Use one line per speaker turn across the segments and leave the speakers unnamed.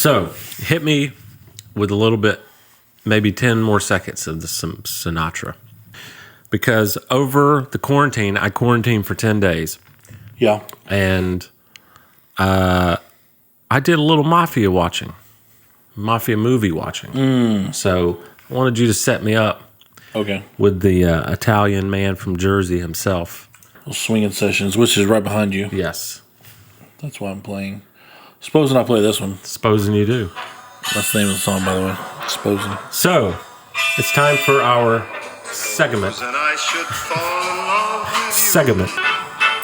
So, hit me with a little bit, maybe 10 more seconds of some Sinatra. Because over the quarantine, I quarantined for 10 days.
Yeah.
And I did a little Mafia movie watching. So, I wanted you to set me up with the Italian man from Jersey himself.
Those swinging sessions, which is right behind you.
Yes.
That's why I'm playing. Supposing I play this one.
Supposing you do.
That's the name of the song, by the way. Supposing.
So, it's time for our segment.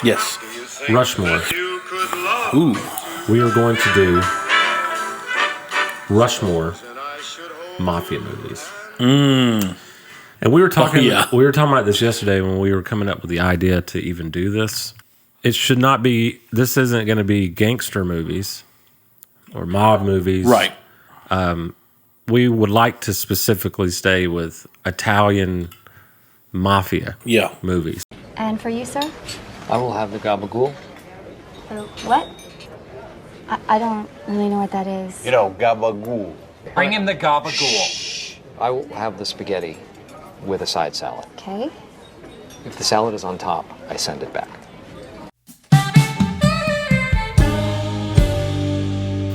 Yes.
Rushmore.
Ooh.
We are going to do Rushmore Mafia movies. And we were talking about this yesterday when we were coming up with the idea to even do this. It should not be, this isn't going to be gangster movies or mob movies.
Right.
We would like to specifically stay with Italian mafia movies.
And for you, sir?
I will have the gabagool.
What? I don't really know what that is.
You know, gabagool.
Bring him the gabagool. I will have the spaghetti with a side salad.
Okay.
If the salad is on top, I send it back.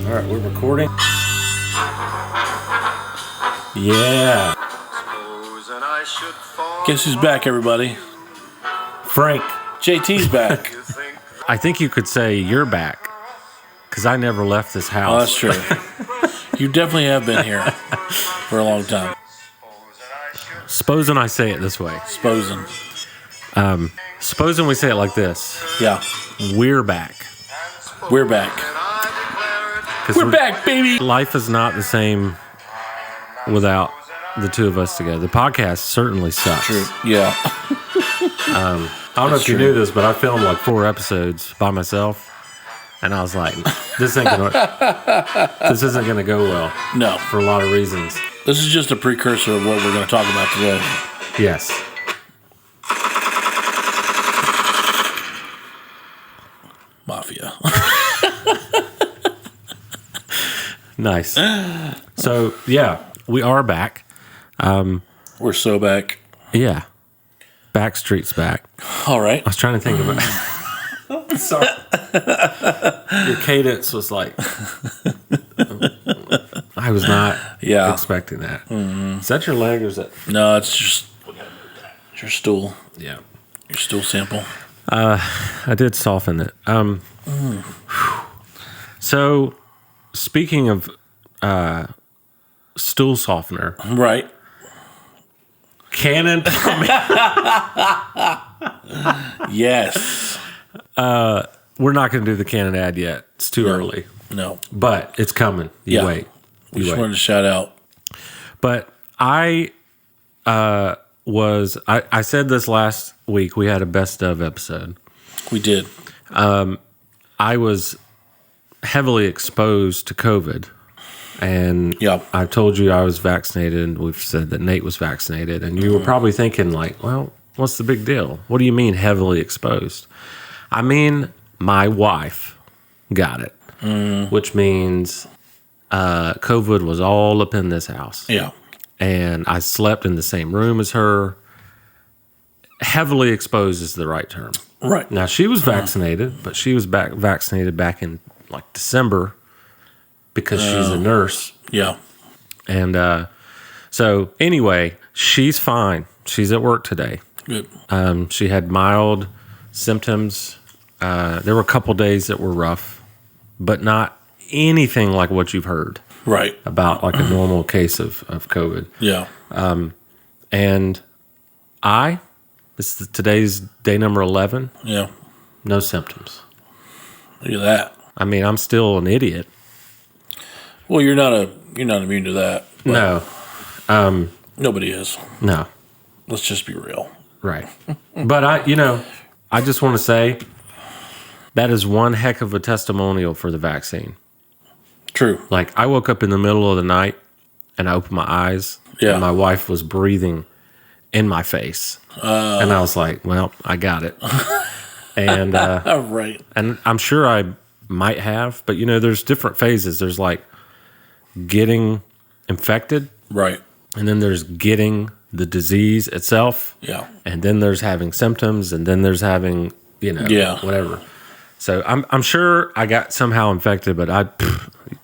All right, we're recording. Yeah.
Guess who's back, everybody?
Frank.
JT's back.
I think you could say you're back because I never left this house.
Oh, that's true. You definitely have been here for a long time.
Supposing I say it this way.
Supposing.
Supposing we say it like this.
Yeah.
We're back.
We're back. We're back, baby.
Life is not the same without the two of us together. The podcast certainly sucks.
True. Yeah.
I don't know if you knew this, but I filmed like 4 episodes by myself, and I was like, this isn't gonna go well.
No.
For a lot of reasons.
This is just a precursor of what we're going to talk about today.
Yes.
Mafia.
Nice. So, yeah, we are back.
We're so back.
Yeah. Backstreet's back.
All right.
I was trying to think of it. Sorry. Your cadence was like, I was not expecting that. Mm-hmm. Is that your leg or is that?
No, it's just your stool.
Yeah.
Your stool sample.
I did soften it. So, speaking of stool softener.
Right.
Canon.
Yes.
We're not going to do the Canon ad yet. It's too early.
No.
But it's coming. You wait.
We just wanted to shout out.
But I said this last week. We had a best of episode.
We did.
I was heavily exposed to COVID. And I told you I was vaccinated, and we've said that Nate was vaccinated. And you were probably thinking, like, well, what's the big deal? What do you mean heavily exposed? I mean, my wife got it, which means COVID was all up in this house.
Yeah.
And I slept in the same room as her. Heavily exposed is the right term.
Right.
Now, she was vaccinated, but she was vaccinated back in, like, December. Because she's a nurse.
Yeah.
And so anyway, she's fine. She's at work today.
Good.
She had mild symptoms. There were a couple days that were rough, but not anything like what you've heard.
Right.
About like a normal case of COVID.
Yeah.
And today's day number 11.
Yeah.
No symptoms.
Look at that.
I mean, I'm still an idiot.
Well, you're not immune to that.
No.
Nobody is.
No.
Let's just be real.
Right. But I just want to say that is one heck of a testimonial for the vaccine.
True.
Like, I woke up in the middle of the night and I opened my eyes.
Yeah.
And my wife was breathing in my face. And I was like, well, I got it. And
right.
And I'm sure I might have, but there's different phases. There's like getting infected.
Right.
And then there's getting the disease itself.
Yeah.
And then there's having symptoms, and then there's having, whatever. So I'm sure I got somehow infected, but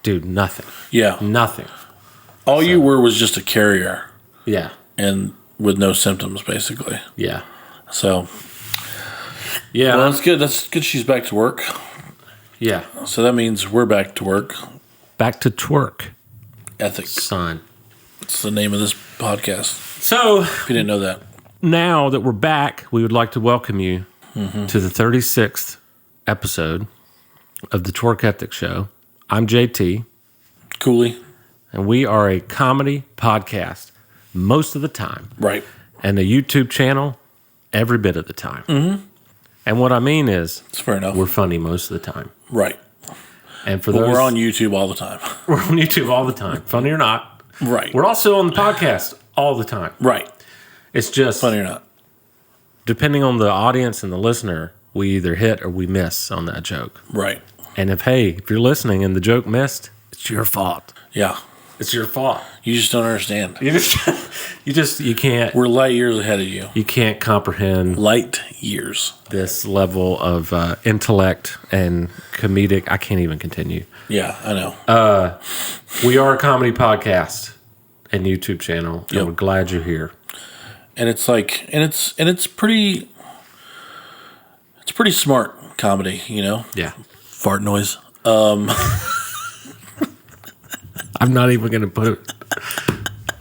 dude, nothing.
Yeah.
Nothing.
All you were was just a carrier.
Yeah.
And with no symptoms, basically.
Yeah.
So.
Yeah.
Well, that's good. That's good she's back to work.
Yeah.
So that means we're back to work.
Back to Twerk
Ethic.
Son.
It's the name of this podcast.
So.
If you didn't know that.
Now that we're back, we would like to welcome you to the 36th episode of the Twerk Ethic Show. I'm JT.
Cooley.
And we are a comedy podcast most of the time.
Right.
And a YouTube channel every bit of the time. Mm-hmm. And what I mean is,
it's fair enough.
We're funny most of the time.
Right.
And for those,
we're on YouTube all the time.
We're on YouTube all the time. Funny or not.
Right.
We're also on the podcast all the time.
Right.
It's just
funny or not.
Depending on the audience and the listener, we either hit or we miss on that joke.
Right.
And if you're listening and the joke missed, it's your fault.
Yeah.
It's your fault.
You just don't understand.
You can't.
We're light years ahead of you.
You can't comprehend
light years.
This level of intellect and comedic. I can't even continue.
Yeah, I know.
We are a comedy podcast and YouTube channel. And we're glad you're here.
And it's like, and it's pretty smart comedy,
Yeah.
Fart noise.
I'm not even going to put it.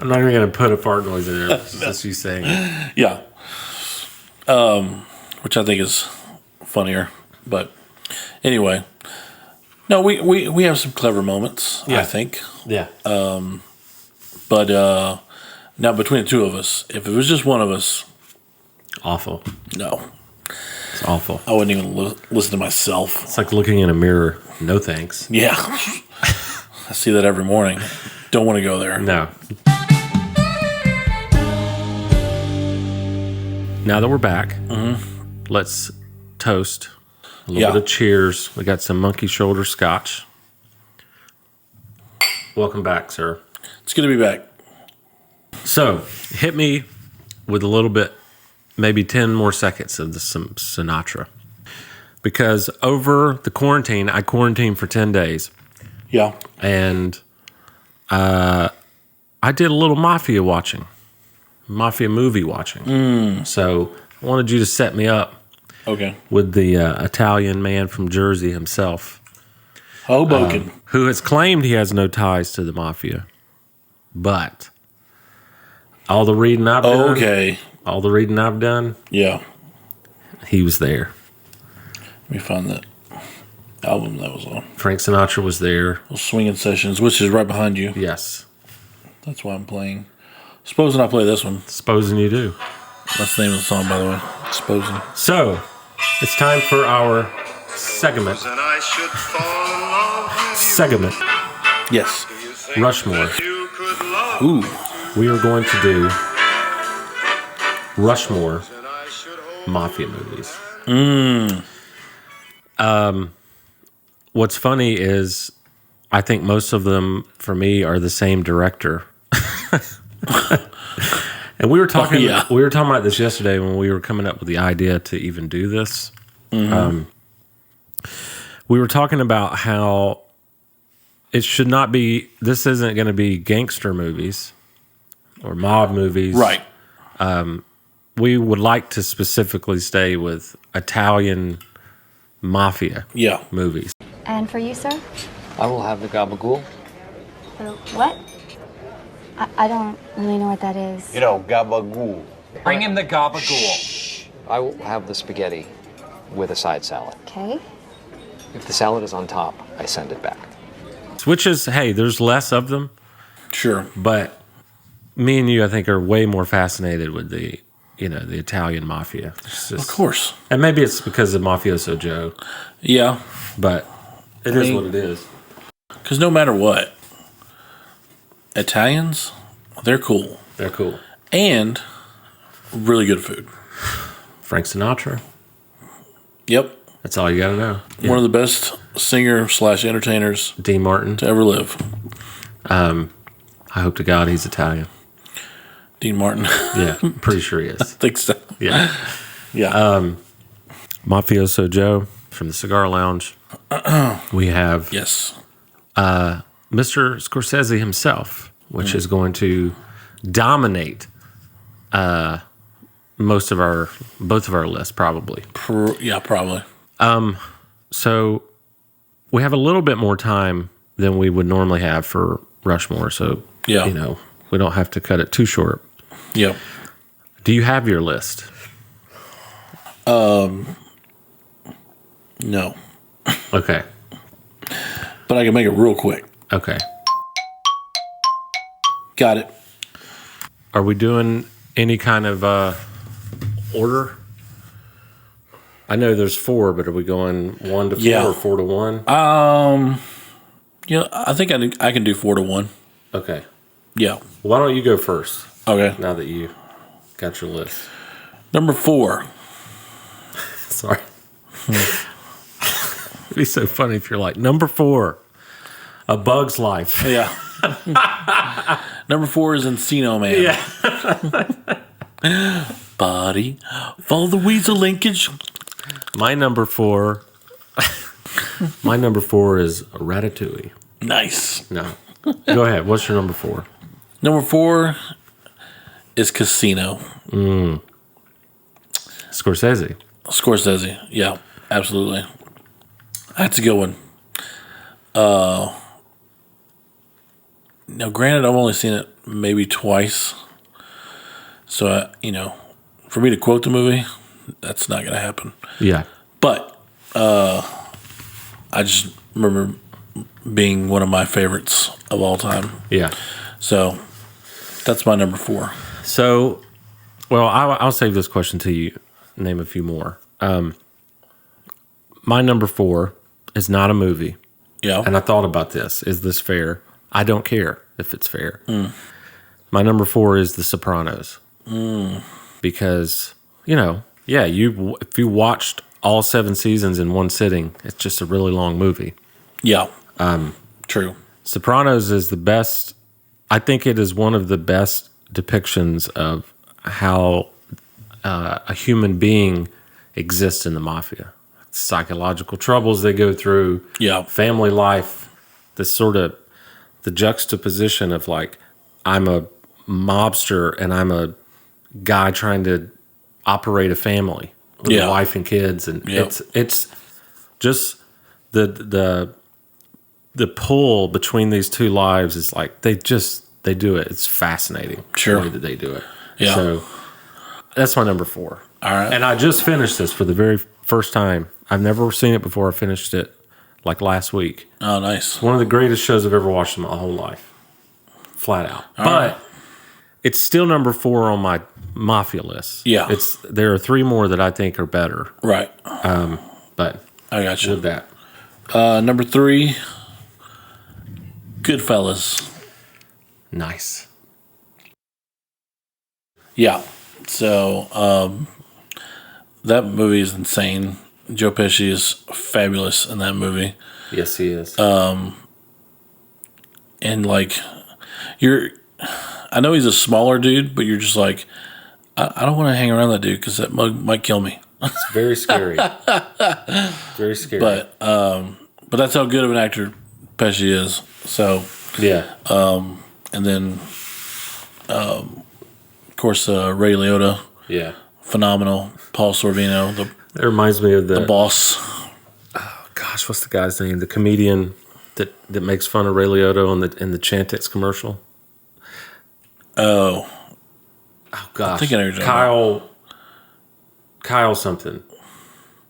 I'm not even going to put a fart noise in there. That's you saying it.
Yeah. Which I think is funnier. But anyway, no, we have some clever moments. I think.
Yeah.
But now between the two of us, if it was just one of us,
awful.
No.
It's awful.
I wouldn't even listen to myself.
It's like looking in a mirror. No thanks.
Yeah. I see that every morning. Don't want to go there.
No. Now that we're back, let's toast. A little bit of cheers. We got some monkey shoulder scotch. Welcome back, sir.
It's good to be back.
So, hit me with a little bit, maybe 10 more seconds of some Sinatra. Because over the quarantine, I quarantined for 10 days.
Yeah.
And I did a little Mafia movie watching. So I wanted you to set me up with the Italian man from Jersey himself.
Hoboken.
Who has claimed he has no ties to the Mafia. But all the reading I've done,
yeah,
he was there.
Let me find that album that was on.
Frank Sinatra was there.
Those Swinging Sessions, which is right behind you.
Yes.
That's why I'm playing. Supposing I play this one.
Supposing you do.
That's the name of the song, by the way. Supposing.
So, it's time for our segment.
Yes.
Rushmore.
Ooh.
We are going to do Rushmore Mafia movies. What's funny is I think most of them for me are the same director. And we were talking about this yesterday when we were coming up with the idea to even do this. We were talking about how it should not be, this isn't going to be gangster movies or mob movies.
Right.
We would like to specifically stay with Italian mafia movies.
And for you, sir?
I will have the gabagool.
What? I don't really know what that is.
Gabagool. Bring him the gabagool. I will have the spaghetti with a side salad.
Okay.
If the salad is on top, I send it back.
Which is, hey, there's less of them.
Sure.
But me and you, I think, are way more fascinated with the Italian mafia. Just,
of course.
And maybe it's because of Mafioso Joe.
Yeah.
But it is what it is.
Because no matter what, Italians, they're cool.
They're cool.
And really good food.
Frank Sinatra.
Yep.
That's all you got to know.
One of the best singer/entertainers
Dean Martin
to ever live.
I hope to God he's Italian.
Dean Martin.
Yeah, pretty sure he is.
I think so.
Yeah.
Yeah.
Mafioso Joe from the Cigar Lounge. We have
Yes.
Mr. Scorsese himself, which is going to dominate both of our lists, probably.
Yeah, probably.
So we have a little bit more time than we would normally have for Rushmore. So,
Yeah.
We don't have to cut it too short.
Yep.
Do you have your list?
No.
Okay.
But I can make it real quick.
Okay.
Got it.
Are we doing any kind of order? I know there's 4, but are we going 1 to 4 or 4 to 1?
I think I can do 4 to 1.
Okay.
Yeah.
Why don't you go first?
Okay.
Now that you got your list.
Number 4.
Sorry. It'd be so funny if you're like, number 4, A Bug's Life.
Yeah. Number 4 is Encino Man.
Yeah.
Body. Follow the weasel linkage.
My number 4 is Ratatouille.
Nice.
No. Go ahead. What's your number 4?
Number 4 is Casino.
Scorsese.
Yeah, absolutely. That's a good one. Now, granted, I've only seen it maybe twice. So, for me to quote the movie, that's not going to happen.
Yeah.
But I just remember being one of my favorites of all time.
Yeah.
So that's my number 4.
So, well, I'll save this question till you name a few more. My number 4 is not a movie.
Yeah.
And I thought about this. Is this fair? I don't care if it's fair. My number 4 is The Sopranos. Because, if you watched all 7 seasons in one sitting, it's just a really long movie.
Yeah. True.
Sopranos is the best. I think it is one of the best depictions of how a human being exists in the mafia. Psychological troubles they go through.
Yeah.
Family life. This sort of the juxtaposition of like, I'm a mobster and I'm a guy trying to operate a family with a wife and kids, and it's just the pull between these two lives is like they do it. It's fascinating the way that they do it.
Yeah.
So that's my number 4.
All right.
And I just finished this for the very first time. I've never seen it before. I finished it like last week.
Oh, nice.
One of the greatest shows I've ever watched in my whole life. Flat out. But it's still number 4 on my Mafia list.
Yeah.
There are 3 more that I think are better.
Right.
But
I got you.
with that.
Number 3, Goodfellas.
Nice.
Yeah. So that movie is insane. Joe Pesci is fabulous in that movie.
Yes, he is.
And like I know he's a smaller dude, but you're just like, I don't want to hang around that dude because that mug might kill me.
It's very scary. Very scary.
But that's how good of an actor Pesci is. So
yeah.
And then of course Ray Liotta.
Yeah.
Phenomenal. Paul Sorvino.
That reminds me of
the boss.
Oh gosh, what's the guy's name? The comedian that makes fun of Ray Liotta in the Chantix commercial.
Oh
gosh,
I think I know you're talking
Kyle something.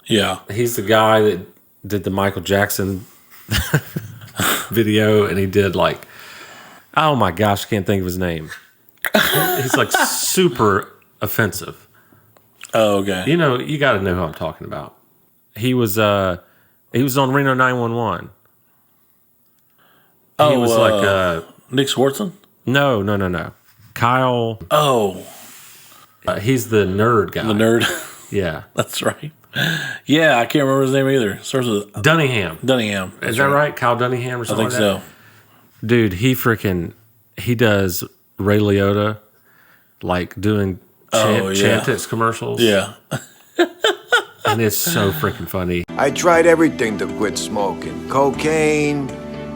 Yeah,
he's the guy that did the Michael Jackson video, and he did like, oh my gosh, I can't think of his name. He's like super offensive.
Oh, okay.
You got to know who I'm talking about. He was on Reno 911.
Oh,
he was like
Nick Swartzen?
No. Kyle.
Oh,
he's the nerd guy.
The nerd.
Yeah,
that's right. Yeah, I can't remember his name either. Starts with
Dunningham.
Dunningham.
Is that right? Kyle Dunningham or something?
I think so.
Dude, he does Ray Liotta, like doing Chantix commercials.
Yeah.
And it's so freaking funny.
I tried everything to quit smoking. Cocaine,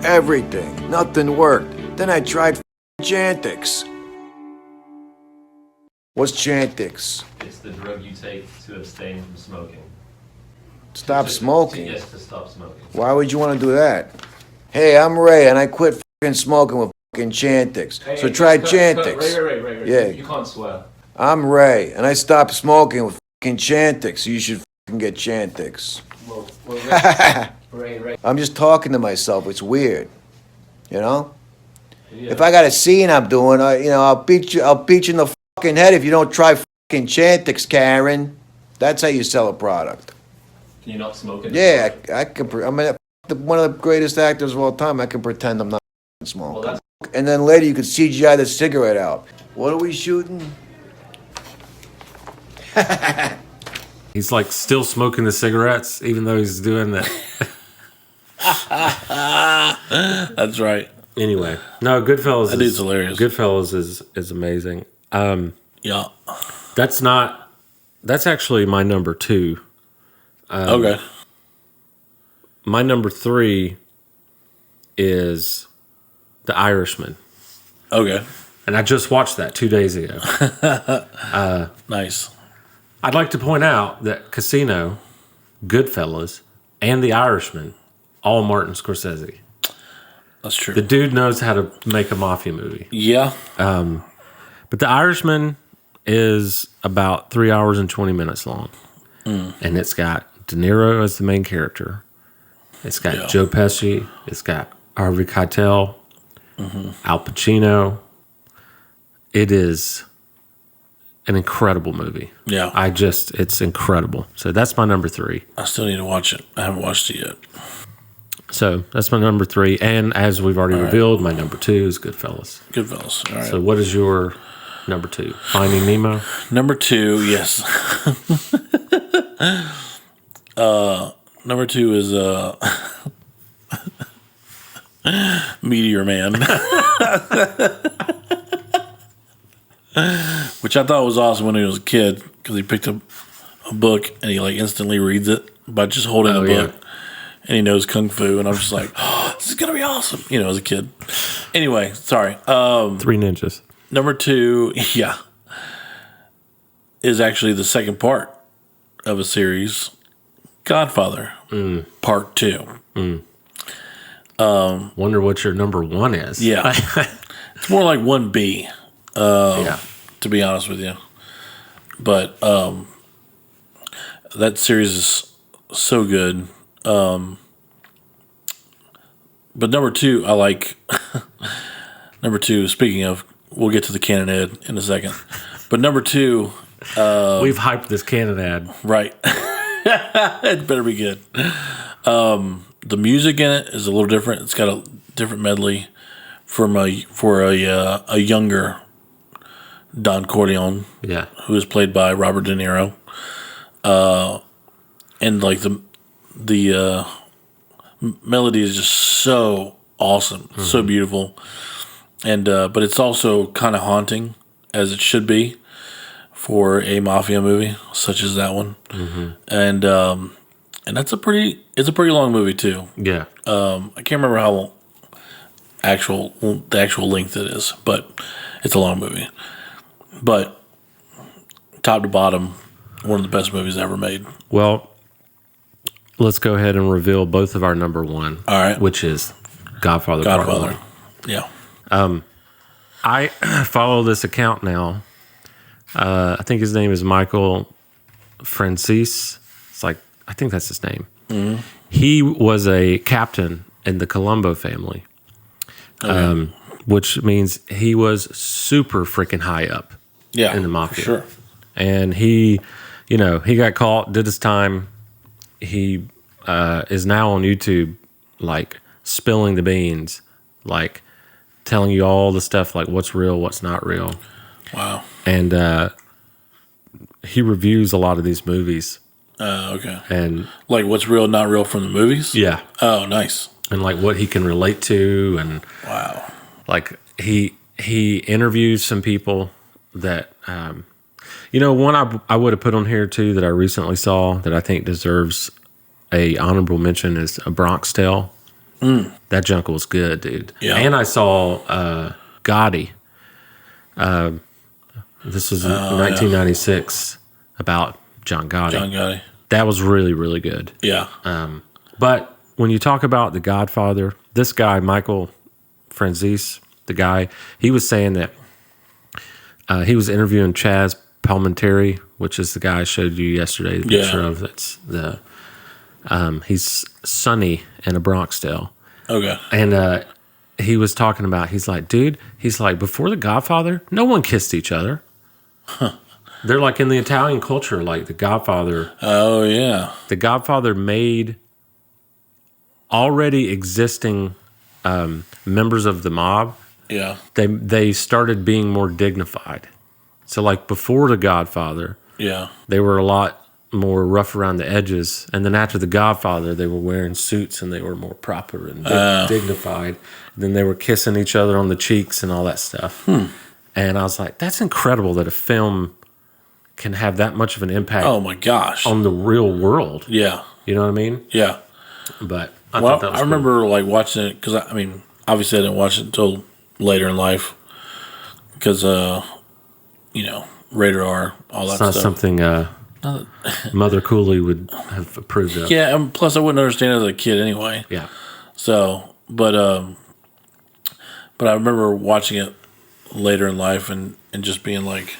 everything. Nothing worked. Then I tried Chantix. What's Chantix?
It's the drug you take to abstain from smoking.
Stop smoking?
Yes, to stop smoking.
Why would you want to do that? Hey, I'm Ray, and I quit fucking smoking with fucking Chantix. So try Chantix.
Ray.
Yeah.
You can't swear.
I'm Ray, and I stopped smoking with fucking Chantix. So you should fucking get Chantix.
Well, Ray.
I'm just talking to myself. It's weird, you know.
Yeah.
If I got a scene I'm doing, I'll beat you in the fucking head if you don't try fucking Chantix, Karen. That's how you sell a product.
Can you not smoke it?
Yeah, I can. I'm one of the greatest actors of all time. I can pretend I'm not smoking.
Well,
And then later you could CGI the cigarette out. What are we shooting?
He's like still smoking the cigarettes, even though he's doing that.
That's right.
Anyway, no, Goodfellas.
That dude's hilarious.
Goodfellas is amazing.
Yeah.
That's actually my number 2.
Okay.
My number 3 is The Irishman.
Okay.
And I just watched that 2 days ago.
Nice.
I'd like to point out that Casino, Goodfellas, and The Irishman, all Martin Scorsese.
That's true.
The dude knows how to make a mafia movie.
Yeah.
But The Irishman is about 3 hours and 20 minutes long. And it's got De Niro as the main character. It's got Joe Pesci. It's got Harvey Keitel. Al Pacino. It is an incredible movie.
Yeah.
It's incredible. So that's my number 3.
I still need to watch it. I haven't watched it yet.
So that's my number 3. And as we've already revealed, my number 2 is Goodfellas.
Goodfellas. All right.
So what is your number 2? Finding Nemo?
Number 2, yes. Number 2 is Meteor Man. Which I thought was awesome when he was a kid because he picked up a book and he like instantly reads it by just holding the book. And he knows Kung Fu. And I'm just like, oh, this is going to be awesome. As a kid. Anyway, sorry.
3 Ninjas.
Number 2, is actually the second part of a series, Godfather, Part 2.
Wonder what your number 1 is.
Yeah. It's more like 1B, to be honest with you. But that series is so good. But number 2, I like. Number 2, speaking of, we'll get to the canon ad in a second. But number 2.
We've hyped this canon ad.
Right. It better be good. The music in it is a little different. It's got a different medley for a younger Don Corleone.
Yeah.
Who is played by Robert De Niro. And like the melody is just so awesome, so beautiful, and but it's also kind of haunting, as it should be for a mafia movie such as that one. And that's it's a pretty long movie too.
Yeah.
I can't remember how the actual length it is, but it's a long movie. But top to bottom, one of the best movies ever made.
Well, let's go ahead and reveal both of our number 1.
All right.
Which is Godfather. Part 1.
Yeah.
I follow this account now. I think his name is Michael Francis. It's like, I think that's his name. He was a captain in the Colombo family, which means he was super freaking high up in the mafia.
For sure.
And he got caught, did his time. He is now on YouTube, like spilling the beans, like telling you all the stuff, like what's real, what's not real.
Wow.
And he reviews a lot of these movies.
Okay.
And
like what's real, not real from the movies?
yeah.
Oh, nice.
and like what he can relate to, and
wow,
like he interviews some people that one I would have put on here too that I recently saw that I think deserves a honorable mention is A Bronx Tale. That junk was good, dude.
Yeah.
And I saw Gotti. This was 1996 about John Gotti.
John Gotti.
That was really, really good.
Yeah.
But when you talk about The Godfather, this guy, Michael Franzese, the guy, he was saying that he was interviewing Chaz Palminteri, which is the guy I showed you yesterday, the picture of. That's the he's Sonny in A Bronx Tale.
Okay.
And he was talking about, he's like, dude, before The Godfather, no one kissed each other. Huh. They're like in the Italian culture, like The Godfather.
Oh, yeah.
The Godfather made already existing members of the mob.
Yeah.
They started being more dignified. So like before The Godfather, they were a lot more rough around the edges, and then after The Godfather, they were wearing suits and they were more proper and dignified. And then they were kissing each other on the cheeks and all that stuff. And I was like, that's incredible that a film can have that much of an impact.
Oh my gosh,
on the real world.
Yeah,
you know what I mean.
Yeah,
but
I remember like watching it because I mean, obviously I didn't watch it until later in life because rated R, all that stuff.
It's not something Mother Cooley would have approved of.
Yeah, and plus I wouldn't understand it as a kid anyway.
Yeah.
So, but I remember watching it later in life and just being like,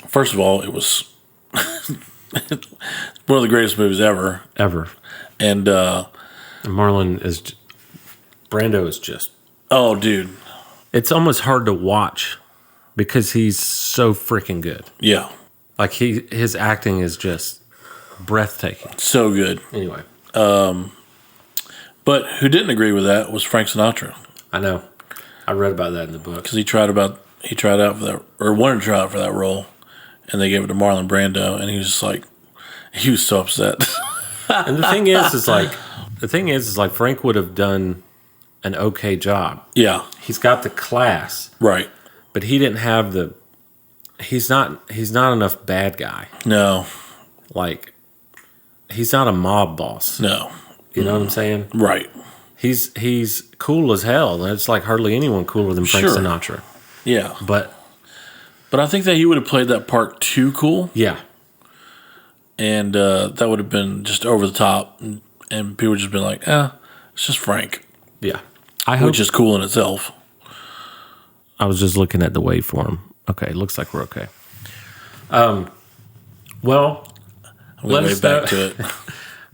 first of all, it was one of the greatest movies ever. And
Brando is just,
oh, dude.
It's almost hard to watch because he's so freaking good.
Yeah.
Like his acting is just breathtaking.
So good.
Anyway.
But who didn't agree with that was Frank Sinatra.
I know. I read about that in the book.
Because he tried out for that, or wanted to try out for that role, and they gave it to Marlon Brando, and he was just like, he was so upset.
And the thing is like Frank would have done an okay job.
Yeah.
He's got the class.
Right.
But he didn't have he's not enough bad guy.
No.
Like, he's not a mob boss.
No.
You know what I'm saying?
Right.
He's cool as hell. It's like hardly anyone cooler than Frank Sinatra.
Yeah.
But
I think that he would have played that part too cool.
Yeah.
And that would have been just over the top. And people would just been like, it's just Frank.
Yeah.
Which is cool in itself.
I was just looking at the waveform. Okay, looks like we're okay. Well, let us back to it.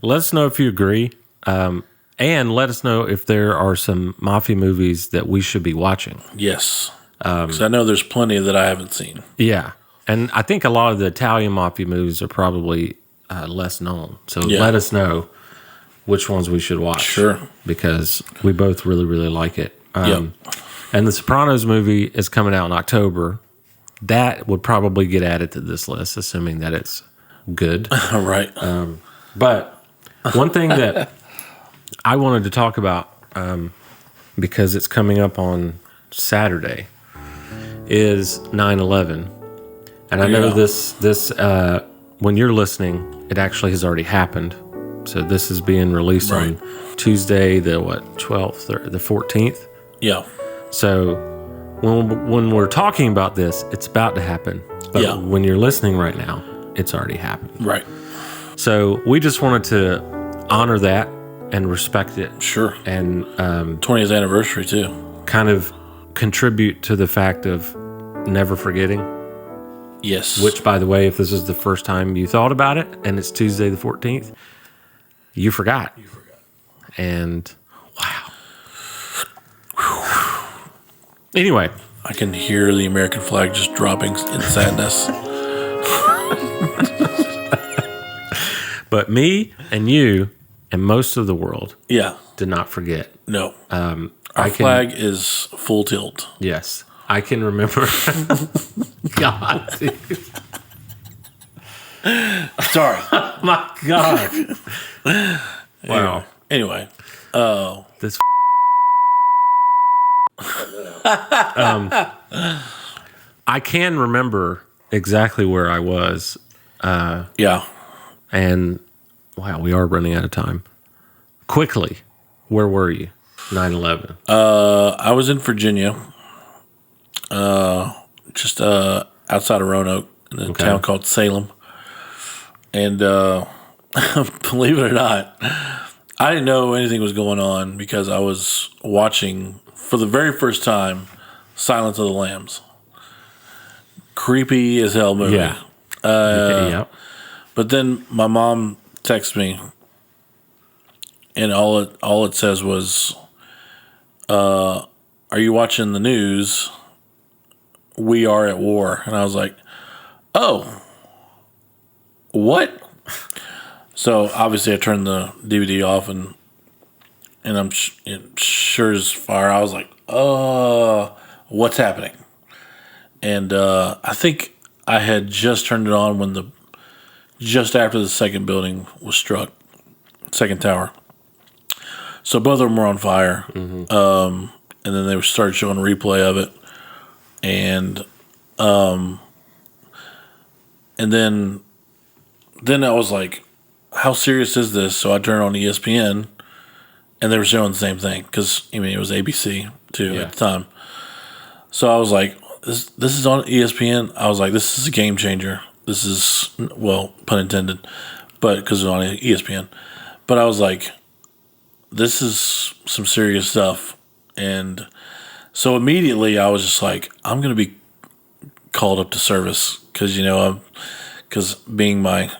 Let us know if you agree. And let us know if there are some Mafia movies that we should be watching.
Yes. Because I know there's plenty that I haven't seen.
Yeah. And I think a lot of the Italian Mafia movies are probably less known. So let us know which ones we should watch.
Sure.
Because we both really, really like it. And The Sopranos movie is coming out in October. That would probably get added to this list, assuming that it's good.
Right.
But one thing that I wanted to talk about, because it's coming up on Saturday, is 9/11. And I know this when you're listening, it actually has already happened. So this is being released on Tuesday, the 12th or the 14th?
Yeah.
So when we're talking about this, it's about to happen. But when you're listening right now, it's already happened.
Right.
So we just wanted to honor that and respect it.
Sure.
And
20th anniversary too.
Kind of contribute to the fact of never forgetting.
Yes.
Which, by the way, if this is the first time you thought about it and it's Tuesday the 14th, you forgot. And wow. Anyway.
I can hear the American flag just dropping in sadness.
But me and you and most of the world did not forget.
No. Our flag is full tilt.
Yes. I can remember. God, dude.
Sorry.
Oh, my God. Wow.
Anyway. Oh.
This. I can remember exactly where I was.
Yeah.
And wow, we are running out of time. Quickly, where were you? 9/11.
I was in Virginia, just outside of Roanoke, in a town called Salem. And believe it or not, I didn't know anything was going on because I was watching, for the very first time, Silence of the Lambs. Creepy as hell movie.
Yeah.
Yeah. But then my mom texted me, and all it says was, "Are you watching the news? We are at war." And I was like, "Oh, what?" So obviously I turned the DVD off, and I'm sure as fire I was like, what's happening?" And I think I had just turned it on when just after the second building was struck, second tower. So both of them were on fire. And then they started showing a replay of it. And then I was like, how serious is this? So I turned on ESPN, and they were showing the same thing because, I mean, it was ABC too at the time. So I was like, this is on ESPN. I was like, this is a game changer. This is, well, pun intended, but because it's on ESPN. But I was like, this is some serious stuff. And so immediately I was just like, I'm going to be called up to service because, because being my,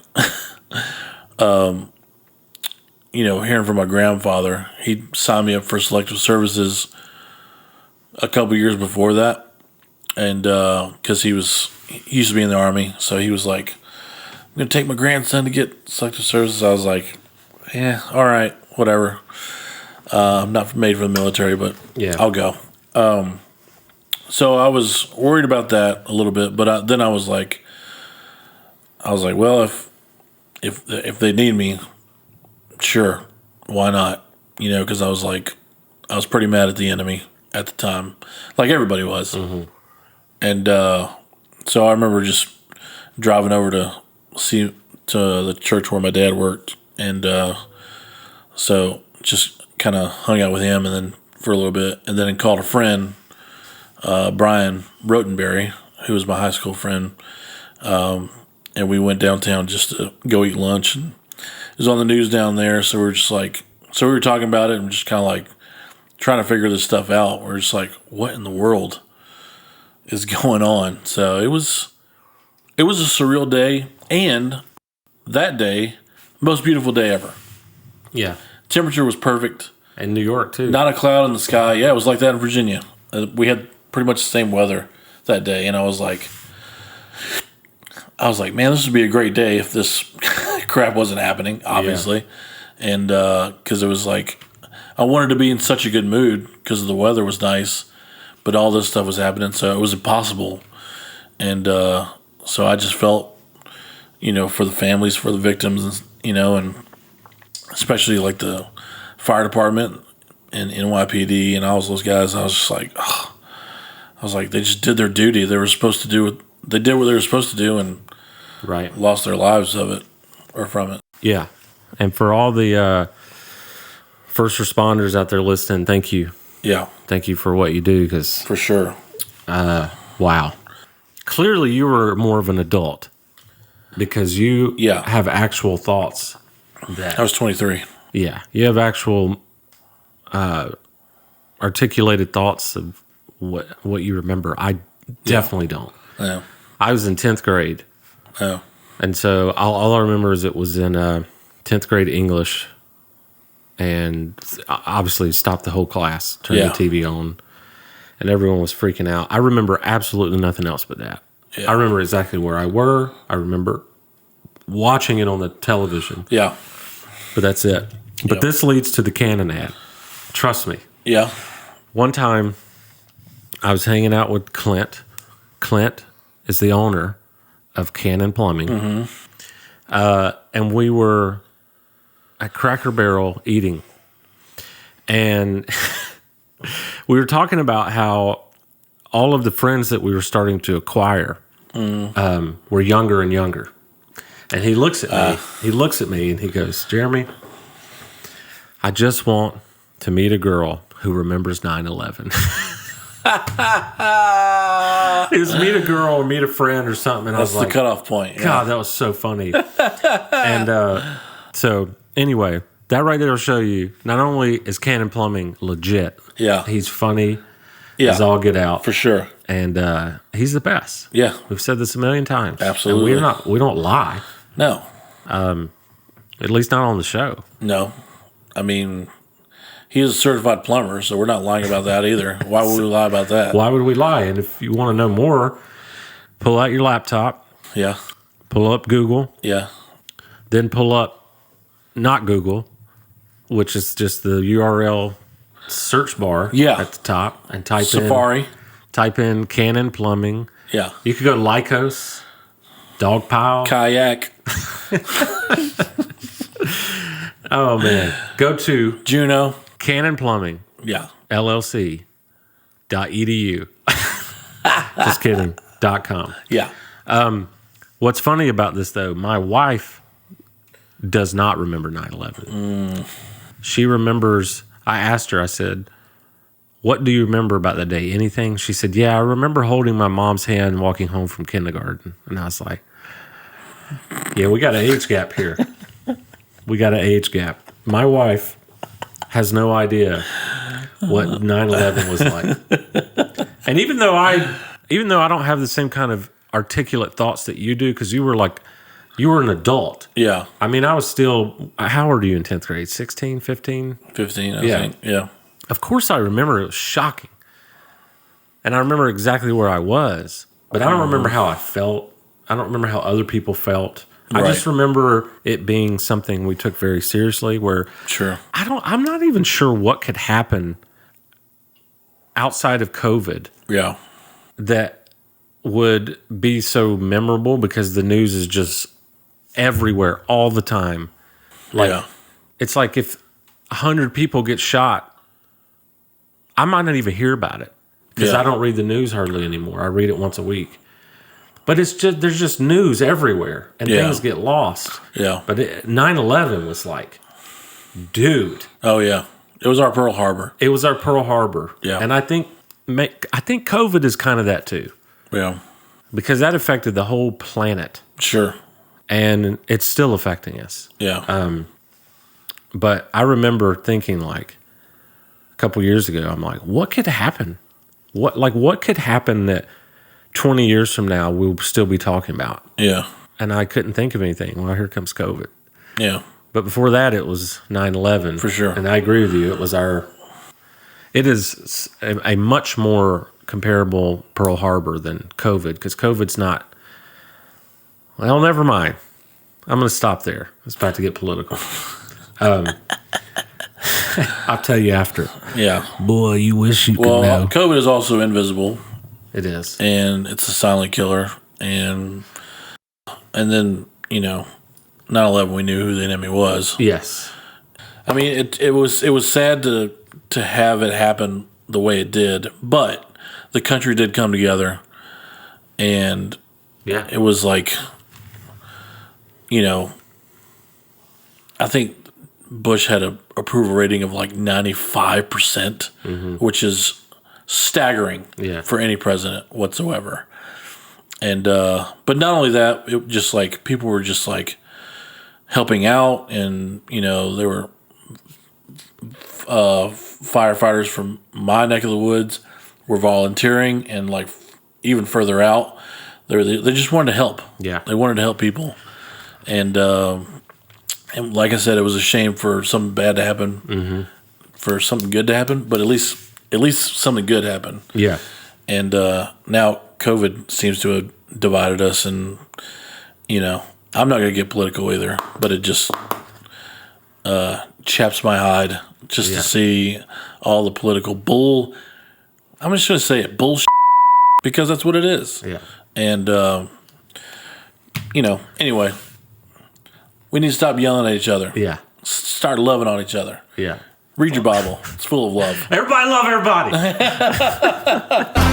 hearing from my grandfather, he signed me up for selective services a couple years before that. And because he used to be in the Army, so he was like, I'm going to take my grandson to get selective services. I was like, yeah, all right, whatever. I'm not made for the military, but I'll go. So I was worried about that a little bit, but then I was like, well, if they need me, sure, why not? Because I was pretty mad at the enemy at the time, like everybody was. And so I remember just driving over to the church where my dad worked, and so just kind of hung out with him, and then for a little bit, and then called a friend, Brian Rotenberry, who was my high school friend, and we went downtown just to go eat lunch, and it was on the news down there, so we were talking about it and just kind of like trying to figure this stuff out. We're just like, what in the world is going on? So it was a surreal day, and that day, most beautiful day ever.
Yeah.
Temperature was perfect.
And New York, too.
Not a cloud in the sky. Yeah, it was like that in Virginia. We had pretty much the same weather that day, and I was like, man, this would be a great day if this crap wasn't happening, obviously. Yeah. And because it was like, I wanted to be in such a good mood because the weather was nice, but all this stuff was happening, so it was impossible. And so I just felt, for the families, for the victims, and especially like the fire department and NYPD and all those guys. I was just like, they just did their duty. They were supposed to do they did what they were supposed to do, and lost their lives from it.
Yeah. And for all the first responders out there listening, thank you.
Yeah.
Thank you for what you do, because
for sure.
Wow. Clearly you were more of an adult because you have actual thoughts.
I was 23.
Yeah. You have actual articulated thoughts of what you remember. I definitely don't.
Yeah.
I was in 10th grade.
Oh.
And so all I remember is it was in 10th grade English, and obviously stopped the whole class, turned the TV on, and everyone was freaking out. I remember absolutely nothing else but that. Yeah. I remember exactly where I were. I remember watching it on the television.
Yeah.
But that's it. But this leads to the Canon ad. Trust me.
Yeah.
One time, I was hanging out with Clint. Clint is the owner of Cannon Plumbing. Mm-hmm. And we were at Cracker Barrel eating. And we were talking about how all of the friends that we were starting to acquire were younger and younger. And he looks at me. He looks at me and he goes, Jeremy, I just want to meet a girl who remembers 9/11. It was meet a girl or meet a friend or something. And
That's
I was like,
the cutoff point. Yeah.
God, that was so funny. And so anyway, that right there will show you not only is Cannon Plumbing legit.
Yeah.
He's funny.
Yeah.
He's all get out.
For sure.
And he's the best.
Yeah.
We've said this a million times.
Absolutely.
And we don't lie.
No.
At least not on the show.
No. I mean, he's a certified plumber, so we're not lying about that either. Why would we lie about that?
Why would we lie? And if you want to know more, pull out your laptop.
Yeah.
Pull up Google.
Yeah.
Then pull up not Google, which is just the URL search bar at the top, and
Safari.
Type in Cannon Plumbing.
Yeah.
You could go to Lycos, Dog Pile.
Kayak.
Oh, man. Go to
Juno.
Cannon Plumbing.
Yeah.
LLC.edu. Just kidding. .com.
Yeah.
What's funny about this, though, my wife does not remember 9/11. She remembers, I asked her, I said, what do you remember about that day? Anything? She said, yeah, I remember holding my mom's hand and walking home from kindergarten. And I was like, yeah, we got an age gap here. We got an age gap. My wife has no idea what 9/11 was like. And even though I don't have the same kind of articulate thoughts that you do, because you were an adult.
Yeah.
I mean, I was still, how old are you in 10th grade? 16, 15?
15, I think. Yeah.
Of course I remember. It was shocking. And I remember exactly where I was. But I don't remember how I felt. I don't remember how other people felt.
Right.
I just remember it being something we took very seriously, where
Sure.
I'm not even sure what could happen outside of COVID
Yeah.
that would be so memorable, because the news is just everywhere all the time. Like, it's like if 100 people get shot, I might not even hear about it, because I don't read the news hardly anymore. I read it once a week. But it's just, there's just news everywhere, and things get lost.
Yeah.
But 9/11 was like, dude.
Oh, yeah. It was our Pearl Harbor.
It was our Pearl Harbor.
Yeah.
And I think COVID is kind of that too.
Yeah.
Because that affected the whole planet.
Sure.
And it's still affecting us.
Yeah.
But I remember thinking, like, a couple years ago, I'm like, what could happen? What could happen that 20 years from now we'll still be talking about?
Yeah.
And I couldn't think of anything. Well, here comes COVID.
Yeah.
But before that, it was 9/11.
For sure.
And I agree with you. It is a much more comparable Pearl Harbor than COVID, because COVID's not, well, never mind. I'm going to stop there. It's about to get political. I'll tell you after.
Yeah.
Boy, you wish you could know.
Well, COVID is also invisible.
It is.
And it's a silent killer. And then, 9/11, we knew who the enemy was.
Yes.
I mean, it was sad to have it happen the way it did, but the country did come together, and it was like, I think Bush had a approval rating of like 95%, which is staggering for any president whatsoever. And but not only that, it just like people were just like helping out, and there were firefighters from my neck of the woods were volunteering, and like even further out, they just wanted to help.
Yeah,
they wanted to help people, and like I said, it was a shame for something bad to happen, for something good to happen, but at least something good happened.
Yeah,
and now COVID seems to have divided us, and I'm not going to get political either, but it just chaps my hide just to see all the political bull. I'm just going to say it, bullshit, because that's what it is.
Yeah.
And, anyway, we need to stop yelling at each other.
Yeah.
Start loving on each other.
Yeah.
Read your Bible. It's full of love.
Everybody love everybody.